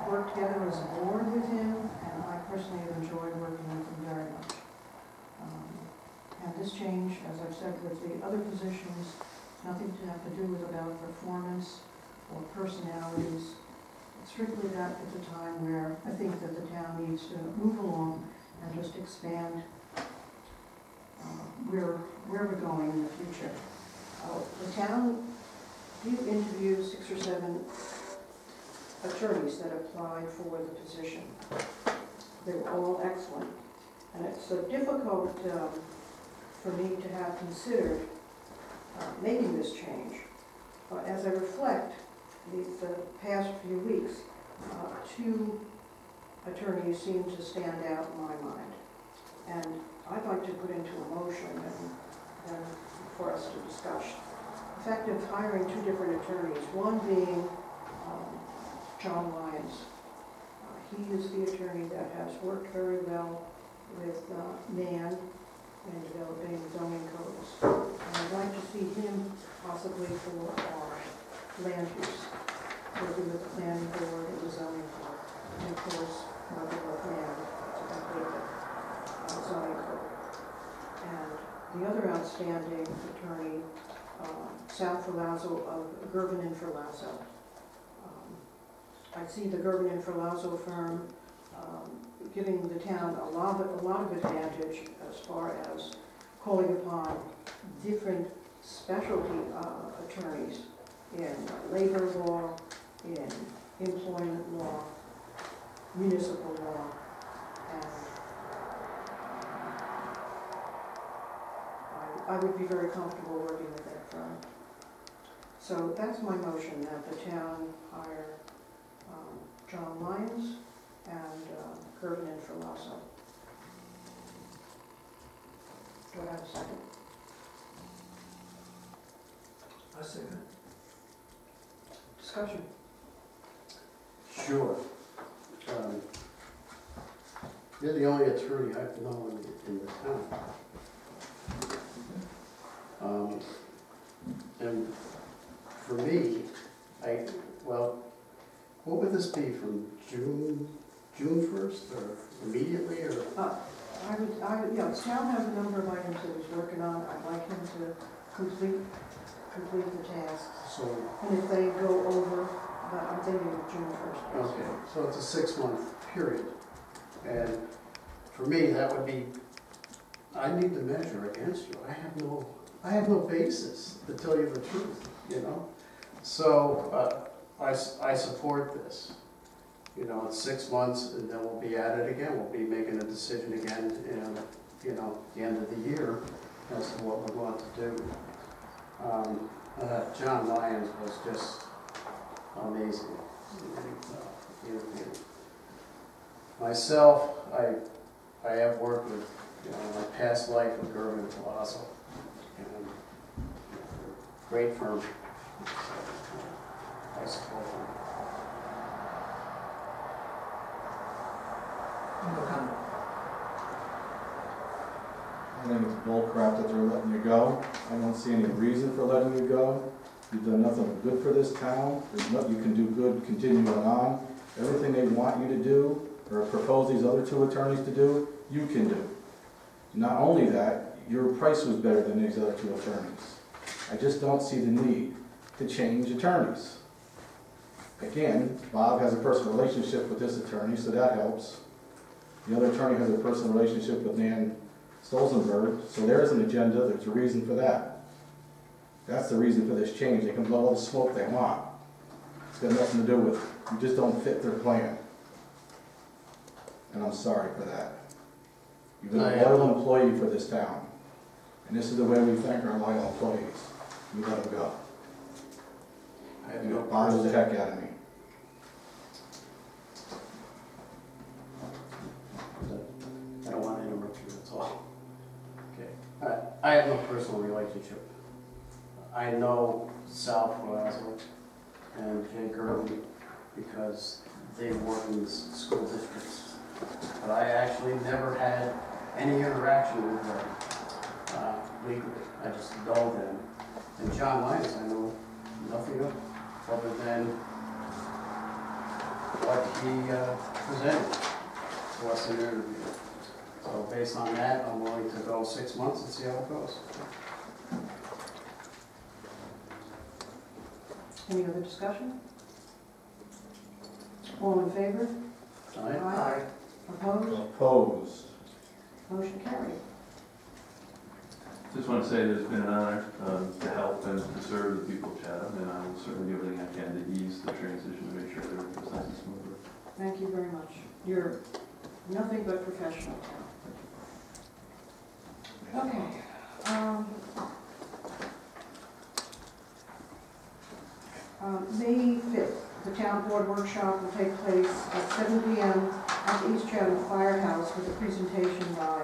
worked together as a board with him, and I personally have enjoyed working with him very much. And this change, as I've said with the other positions, nothing to have to do with about performance or personalities. It's strictly that at the time where I think that the town needs to move along and just expand where we're going in the future. The town did interview 6 or 7 attorneys that applied for the position. They were all excellent. And it's difficult for me to have considered making this change. As I reflect the past few weeks, 2 attorneys seem to stand out in my mind. And I'd like to put into a motion and for us to discuss the fact of hiring 2 different attorneys, one being John Lyons. He is the attorney that has worked very well with Nan in developing zoning codes. And I'd like to see him possibly for our land use, working with the planning board and the zoning board, and of course, working with Nan to complete the zoning code. And the other outstanding attorney, Sal Ferlazzo of Gervin and Ferlazzo. I see the Gervin and Ferlazzo firm giving the town a lot of advantage as far as calling upon different specialty attorneys in labor law, in employment law, municipal law, and I would be very comfortable working with that firm. So that's my motion, that the town hire John Lyons and Gervin and Ferlazzo. Do I have a second? I second. Discussion. Sure. You're the only attorney I've known in the town. And for me, what would this be, from June 1st, or immediately, or? Yeah, Sal has a number of items that he's working on. I'd like him to complete the tasks. So, and if they go over, I'm thinking of June 1st. Okay, so it's a 6-month period. And for me, that would be, I need to measure against you. I have no basis to tell you the truth, you know? So I support this. You know, it's 6 months, and then we'll be at it again. We'll be making a decision again in, the end of the year as to what we want to do. John Lyons was just amazing. Myself, I have worked with, in my past life with Gervin and Ferlazzo, and great firm. I support them. I think it's bullcrap that they're letting you go. I don't see any reason for letting you go. You've done nothing good for this town. There's nothing you can do good continuing on. Everything they want you to do, or propose these other 2 attorneys to do, you can do. Not only that, your price was better than these other 2 attorneys. I just don't see the need to change attorneys. Again, Bob has a personal relationship with this attorney, so that helps. The other attorney has a personal relationship with Nan Stolzenberg, so there's an agenda, there's a reason for that. That's the reason for this change. They can blow all the smoke they want. It's got nothing to do with, you just don't fit their plan. And I'm sorry for that. You've been a loyal employee for this town. And this is the way we thank our loyal employees. You let them go. It bothers the heck out of me. I don't want to interrupt you, that's all. Okay. I have no personal relationship. I know Sal Ferlazzo and Jay Gervin because they work in the school districts. But I actually never had any interaction with them legally. I just know them. And John Lyons, I know nothing of, other than what he presented to us in an interview. So based on that, I'm willing to go 6 months and see how it goes. Any other discussion? All in favor? Aye. Opposed? Opposed. Motion carried. Just want to say that it's been an honor to help and to serve the people of Chatham, and I will certainly do everything I can to ease the transition to make sure that everything goes nice and smooth. Thank you very much. You're nothing but professional. Okay. May 5th, the town board workshop will take place at 7 p.m. at the East Chatham Firehouse with a presentation by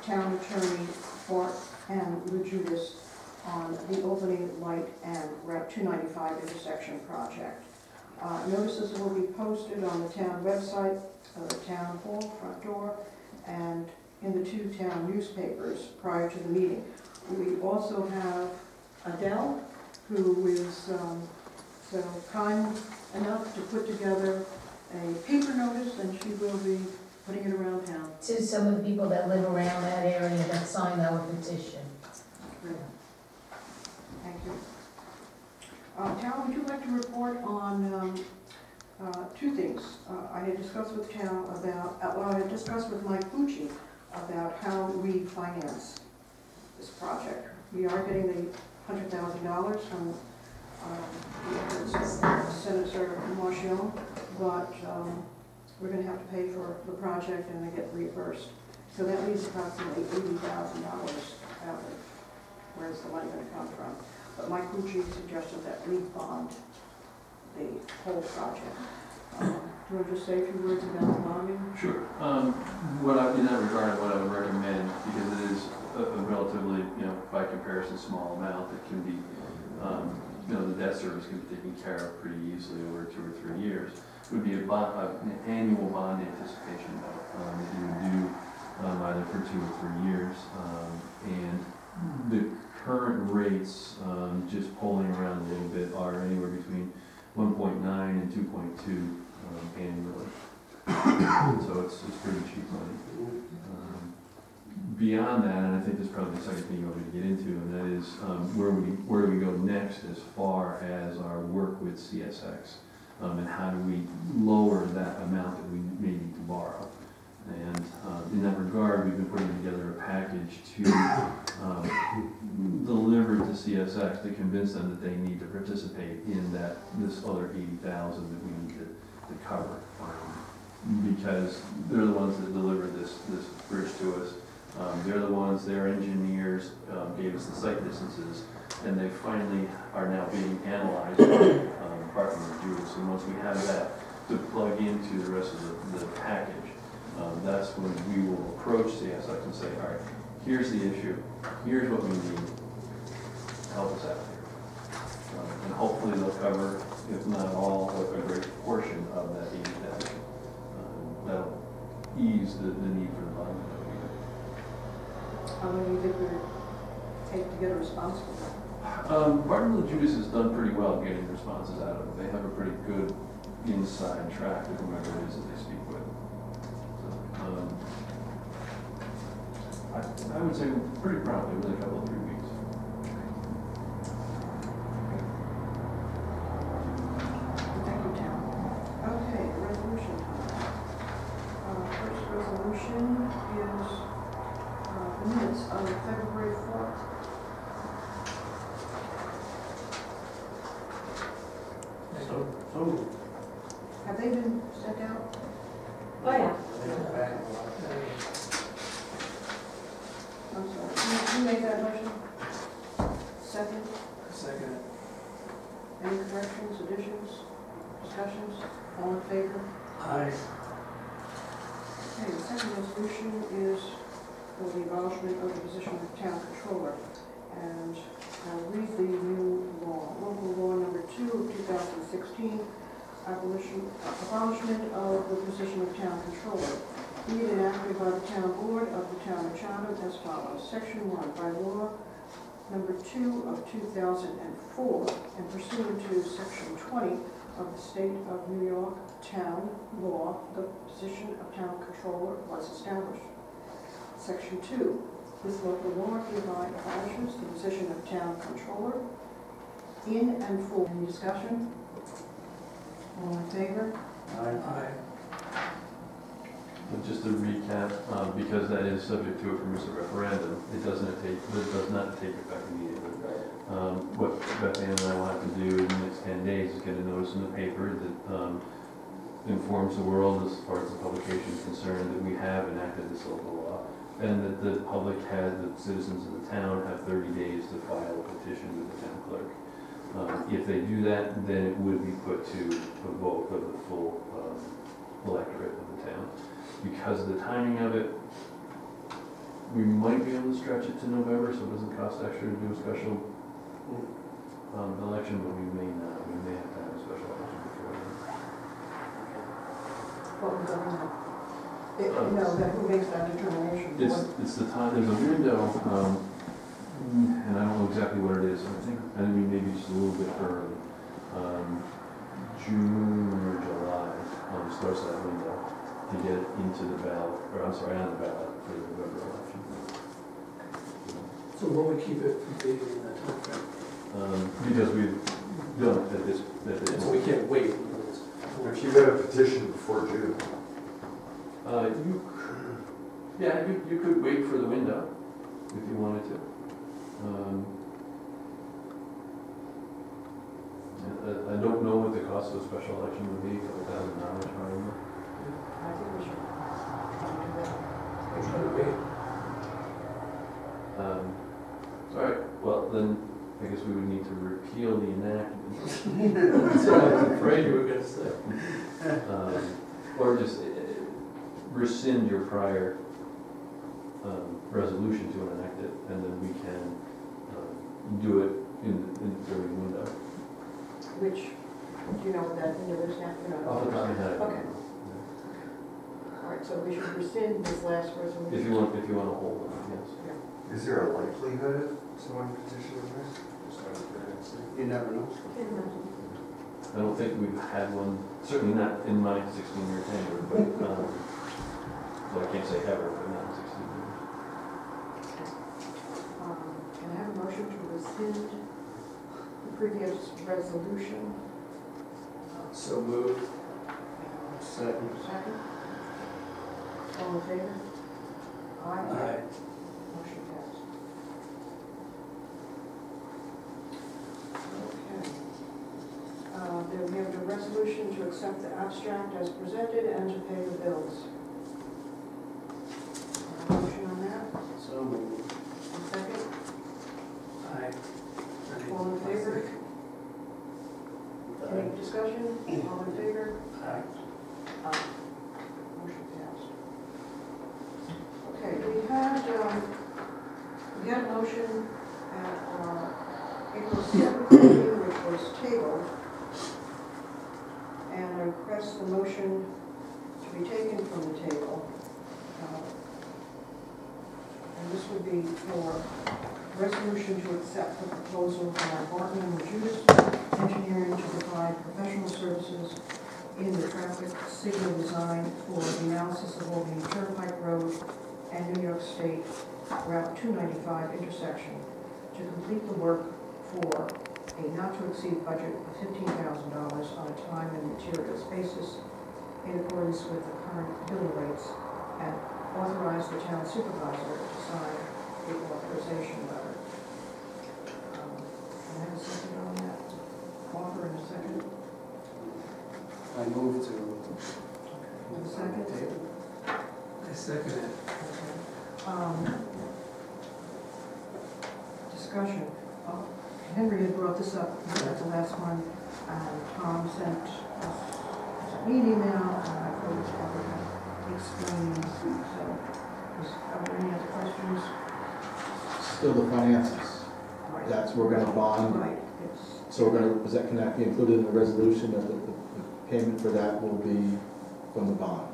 town attorney Bart and Lujudas on the opening light and Route 295 intersection project. Notices will be posted on the town website, the town hall front door, and in the 2 town newspapers prior to the meeting. We also have Adele, who is so kind enough to put together a paper notice, and she will be putting it around town. To some of the people that live around that area that signed our petition. Great. Thank you. Tal, would you like to report on 2 things? I had discussed with Tal about, I had discussed with Mike Bucci about how we finance this project. We are getting the $100,000 from Senator Marchion, but we're going to have to pay for the project and they get reimbursed. So that leaves approximately $80,000 out of where's the money going to come from. But Mike Bucci suggested that we bond the whole project. Do you want to just say a few words about the bonding? Sure. In that regard, what I would recommend, because it is a relatively, by comparison, small amount that can be, the debt service can be taken care of pretty easily over 2 or 3 years, would be an annual bond anticipation note that you would do either for 2 or 3 years. And the current rates, just polling around a little bit, are anywhere between 1.9 and 2.2 annually. So it's pretty cheap money. Beyond that, and I think this is probably the second thing you want me to get into, and that is where do we go next as far as our work with CSX, and how do we lower that amount that we may need to borrow. And in that regard, we've been putting together a package to deliver to CSX to convince them that they need to participate in this other $80,000 that we need to cover, because they're the ones that delivered this bridge to us. They're the ones, their engineers gave us the site distances, and they finally are now being analyzed by the Department of Justice. And once we have that to plug into the rest of the package, that's when we will approach CSX and say, all right, here's the issue, here's what we need, help us out here. And hopefully they'll cover, if not all, a great portion of that 80,000. That'll ease the need for the bond. How long do you think it would take to get a response from that? Martin Judas has done pretty well getting responses out of it. They have a pretty good inside track with whoever it is that they speak with. So, I would say pretty promptly, within a couple of 3 weeks. Thank you, Tom. Okay, resolution time. First resolution is the minutes of February 4th. So Have they been sent out? Oh, yeah. I'm sorry. Who made that motion? Second? Second. Any corrections, additions, discussions? All in favor? Aye. Okay, the second resolution is for the abolishment of the position of town controller. And I'll read the new law. Local law number 2 of 2016, abolishment of the position of town controller. Be it enacted by the town board of the town of Chatham as follows. Section 1, by law number 2 of 2004, and pursuant to section 20 of the State of New York Town Law, the position of Town Controller was established. Section 2, this local law hereby abolishes the position of Town Controller in and for. Any discussion? All in favor? Aye. And just to recap, because that is subject to a permissive referendum, it does not take effect immediately. What Beth Ann and I will have to do in the next 10 days is get a notice in the paper that informs the world, as far as the publication is concerned, that we have enacted this local law, and that the public the citizens of the town have 30 days to file a petition with the town clerk. If they do that, then it would be put to a vote of the full electorate of the town. Because of the timing of it, we might be able to stretch it to November, so it doesn't cost extra to do a special election, but we may not. We may have to have a special election before then. What was going on? No, that who makes that determination? It's the time, there's a window, and I don't know exactly what it is. I mean, maybe just a little bit early. June or July starts that window to get it into the ballot, or I'm sorry, on the ballot for the November election. So what would keep it from being in that timeframe? Because we've done it at this So we can't wait. If you got a petition before June, you could wait for the window if you wanted to. I don't know what the cost of a special election would be, $2,000 probably. I think we should do that. We're trying to wait. All right, well then, I guess we would need to repeal the enactment. That's what I was afraid you were going to say. Or just rescind your prior resolution to enact it, and then we can do it in the early window. Which, do you know what that window is now? You know. Off the top of my head. Okay. All right, so we should rescind this last resolution. If you want to hold it, yes. is there a likelihood of someone petitioning this? Just out of curiosity. You never know. I don't think we've had one, certainly not in my 16-year tenure, but, so I can't say ever, but not in 16 years. Can I have a motion to rescind the previous resolution? So moved. Second. Second? All in favor? Aye. Motion passed. Okay. Then we have a resolution to accept the abstract as presented and to pay the bills. Motion on that? So moved. Second? Aye. All in favor? Any discussion? All in favor? Aye. Aye. Motion passed. Okay, we had a motion at our April 7th meeting, which was tabled, and I request the motion to be taken from the table. And this would be for resolution to accept the proposal by Barton and Judas Engineering to provide professional services in the traffic signal design for the analysis of all the Turnpike Road and New York State Route 295 intersection to complete the work for a not-to-exceed budget of $15,000 on a time and materials basis in accordance with the current billing rates, and authorize the town supervisor to sign the authorization letter. Can I have a second on that? Offer in a second. I move to. In a second. I second it. Discussion. Henry had brought this up at the last one, and Tom sent us an email, and I thought it was probably explaining. So, are there any other questions? Still the finances. Right. That's, we're gonna bond. Right. It's, So we're gonna, is that, can that be included in the resolution that the payment for that will be from the bond?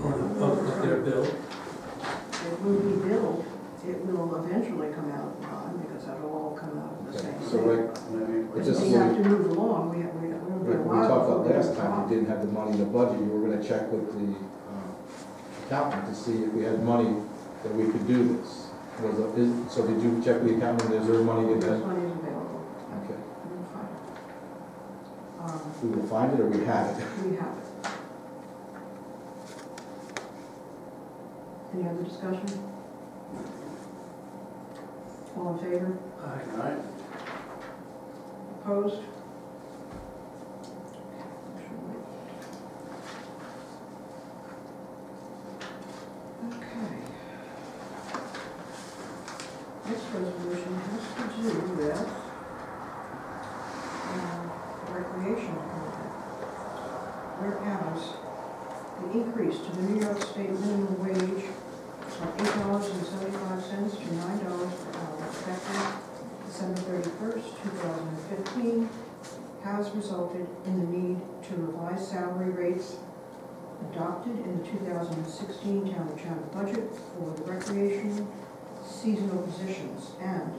Of their bill. it will be billed. It will eventually come out of bond, because that'll all come out of the Okay, same so thing. right, Maybe. It If just we have to move along, we we're we talked about last time, you didn't have the money in the budget, you were gonna check with the accountant to see if we had money that we could do this. So did you check the accountant, is there money in There's that? money available. Okay, We'll find we will find it or we have it? it. We have it. Any other discussion? All in favor? Aye. Right? Opposed? Okay. This resolution has to do with recreation equipment. Whereas the increase to the New York State minimum wage from $8.75 to $9 per hour effective December 31st, 2015, has resulted in the need to revise salary rates adopted in the 2016 Town of Chatham budget for the recreation seasonal positions, and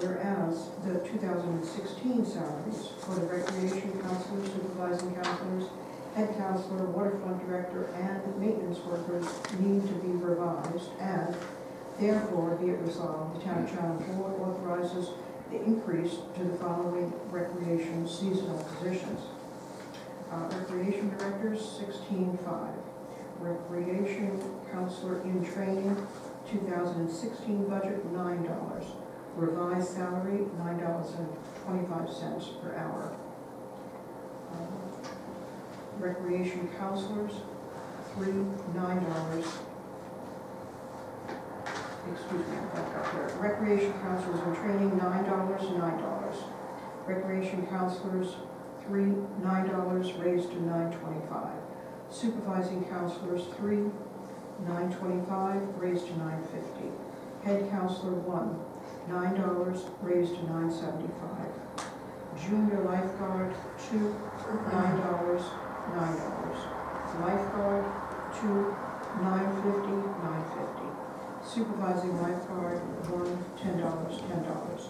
whereas the 2016 salaries for the recreation counselor, supervising counselors, head counselor, waterfront director, and maintenance workers need to be revised, and therefore be it resolved, the Town of Chatham Board authorizes the increase to the following recreation seasonal positions. Recreation directors, 16.5. Recreation counselor in training, 2016 budget, $9. Revised salary, $9.25 per hour. Recreation counselors, $9. Excuse me, I got that there. Recreation counselors in training, $9. Recreation counselors, $9 raised to $9.25. Supervising counselors, $9.25 raised to $9.50. Head counselor, $9 raised to $9.75. Junior lifeguard, $9. Lifeguard, $9.50. Supervising lifeguard, $10.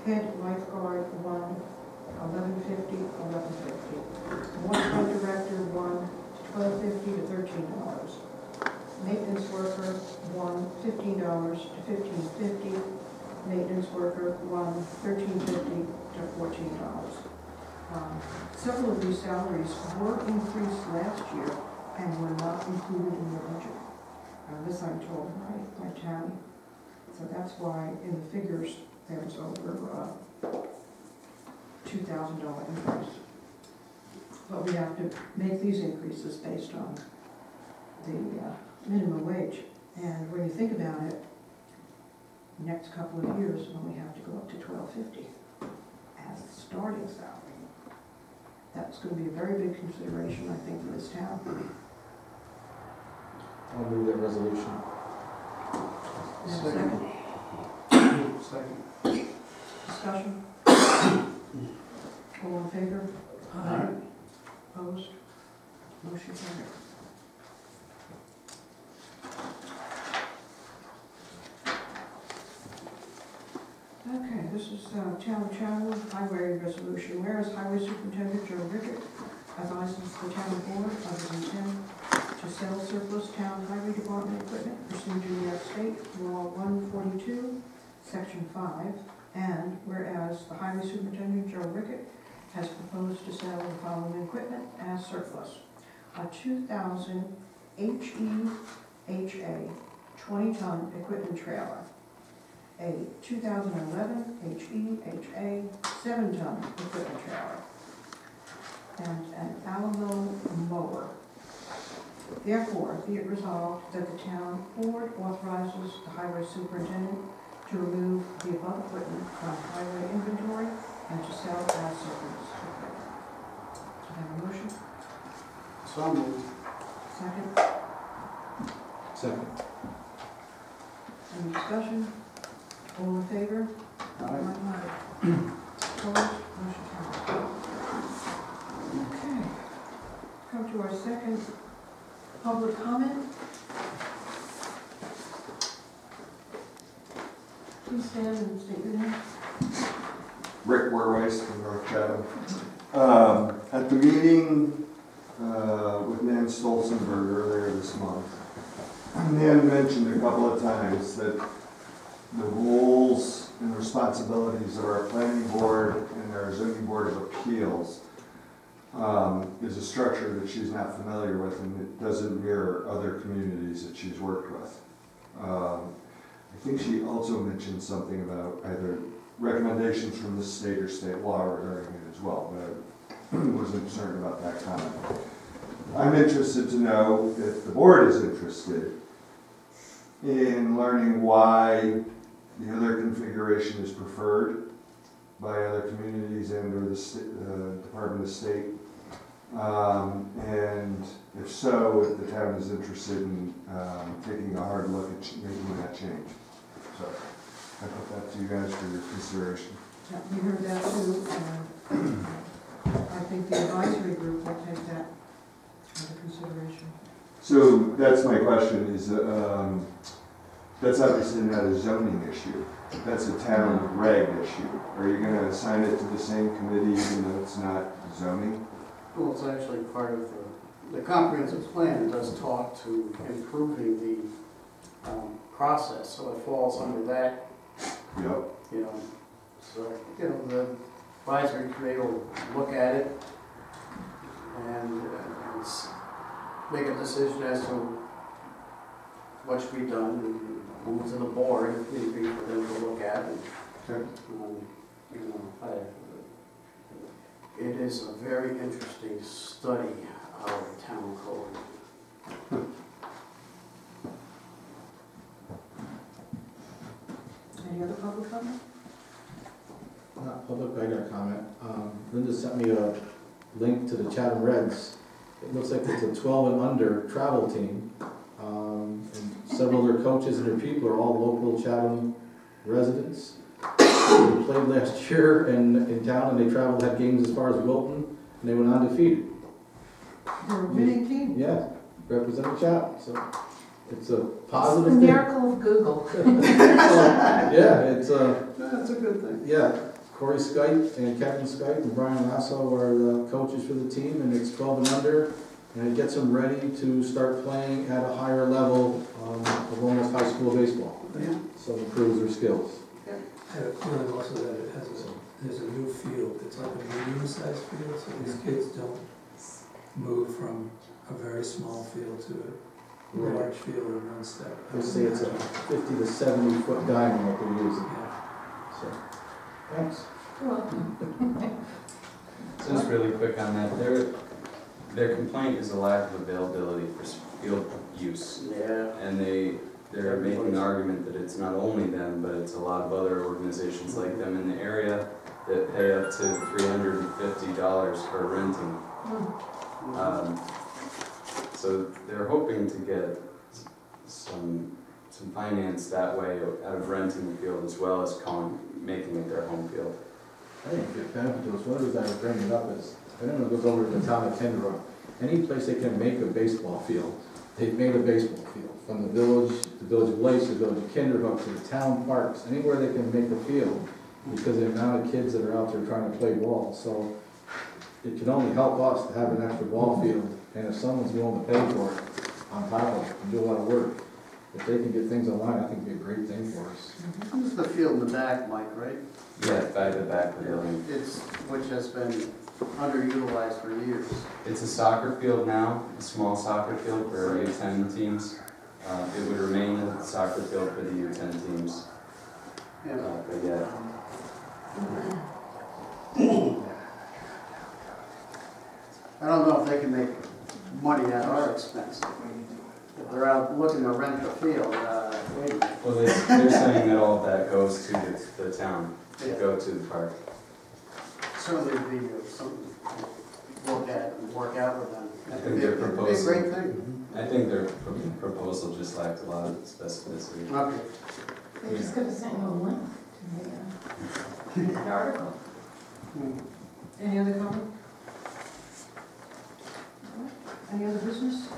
Head lifeguard, $11.50. Waterfront director, $12.50 to $13. Maintenance worker, $15 to $15.50. Maintenance worker, $13.50 to $14. Several of these salaries were increased last year and were not included in the budget. This I'm told by Tammy. So that's why in the figures there's over $2,000 increase. But we have to make these increases based on the minimum wage. And when you think about it, next couple of years when we have to go up to $12.50 as a starting salary, that's going to be a very big consideration, I think, for this town. I'll move that resolution. Second. Second. Discussion? All in favor? Aye. Opposed? Motion carried. Okay, this is Town of Chatham Highway Resolution. Whereas Highway Superintendent Joe Rickett advises the town board of his intent to sell surplus town highway department equipment pursuant to New York State Law 142, Section 5, and whereas the Highway Superintendent Joe Rickett has proposed to sell the following equipment as surplus: a 2000 HEHA 20-ton equipment trailer, a 2011 HEHA 7-ton equipment trailer, and an Alamo mower. Therefore, be it resolved that the town board authorizes the highway superintendent to remove the above equipment from highway inventory and to sell as surplus equipment. Do I have a motion? So moved. Second? Second. Any discussion? All in favor? Aye. Opposed? Motion carried. Okay. Come to our second public comment. Please stand and state your name. Rick Werweis from North Chatham. At At the meeting with Nan Stolzenberg earlier this month, Nan mentioned a couple of times that the roles and responsibilities of our planning board and our zoning board of appeals is a structure that she's not familiar with, and it doesn't mirror other communities that she's worked with. I think she also mentioned something about either recommendations from the state or state law regarding it as well, but I wasn't certain about that comment. I'm interested to know if the board is interested in learning why the other configuration is preferred by other communities and or the Department of State. And if so, if the town is interested in taking a hard look at making that change. So I put that to you guys for your consideration. Yeah, we heard that too, and I think the advisory group will take that into consideration. So that's my question is, that's obviously not a zoning issue. That's a town reg issue. Are you gonna assign it to the same committee even though it's not zoning? Well, it's actually part of the comprehensive plan does talk to improving the process, so it falls under that, Yep. you know. So, you know, the advisory committee will look at it and make a decision as to what should be done and move to the board if need be for them to look at it. Okay. You know, it is a very interesting study of town code. Any other public comment? Not public, I got a comment. Linda sent me a link to the Chatham Reds. It looks like it's a 12 and under travel team. And several of their coaches and their people are all local Chatham residents. They played last year in town, and they traveled, had games as far as Wilton, and they went undefeated. They're a winning team. Yeah, representing Chatham, so it's a The positive thing. miracle of Google. Yeah, it's That's a good thing. yeah. Corey Skite and Kevin Skite and Brian Lasso are the coaches for the team, and it's 12 and under, and it gets them ready to start playing at a higher level of almost high school baseball. Yeah. So it improves their skills. I have a feeling also that it has there's a new field, it's like a medium-sized field, so these kids don't move from a very small field to a large field in one step. They say it's a 50 to 70 foot diamond that they're using. Yeah. So, thanks. So just really quick on that, their complaint is a lack of availability for field use. Yeah. And they're making the argument that it's not only them, but it's a lot of other organizations like them in the area that pay up to $350 for renting. So they're hoping to get some finance that way out of renting the field as well as making it their home field. I think the benefit to us, one of the reasons I was bringing it up is, if anyone goes over to the town of Kendra, any place they can make a baseball field, they've made a baseball field. From the village of Lace, the village of Kinderhook, to the town parks, anywhere they can make a field, because of the amount of kids that are out there trying to play ball. So it can only help us to have an extra ball field, and if someone's willing to pay for it on top of it and do a lot of work, if they can get things online, I think it'd be a great thing for us. This is the field in the back, Mike, right? Yeah, by the back of the building. Which has been underutilized for years. It's a soccer field now, a small soccer field for our U10 teams. It would remain a soccer field for the U10 teams. Yeah. But yeah. I don't know if they can make money at our expense. If they're out looking to rent the field, wait a minute. Well, they're saying that all of that goes to the town, to go to the park. Certainly it'd be something to look at and work out with them. I think their It'd be a proposal, great thing. I think their proposal just lacked a lot of specificity. Okay. They just could have sent you a link to the article. Any other comment? Any other business?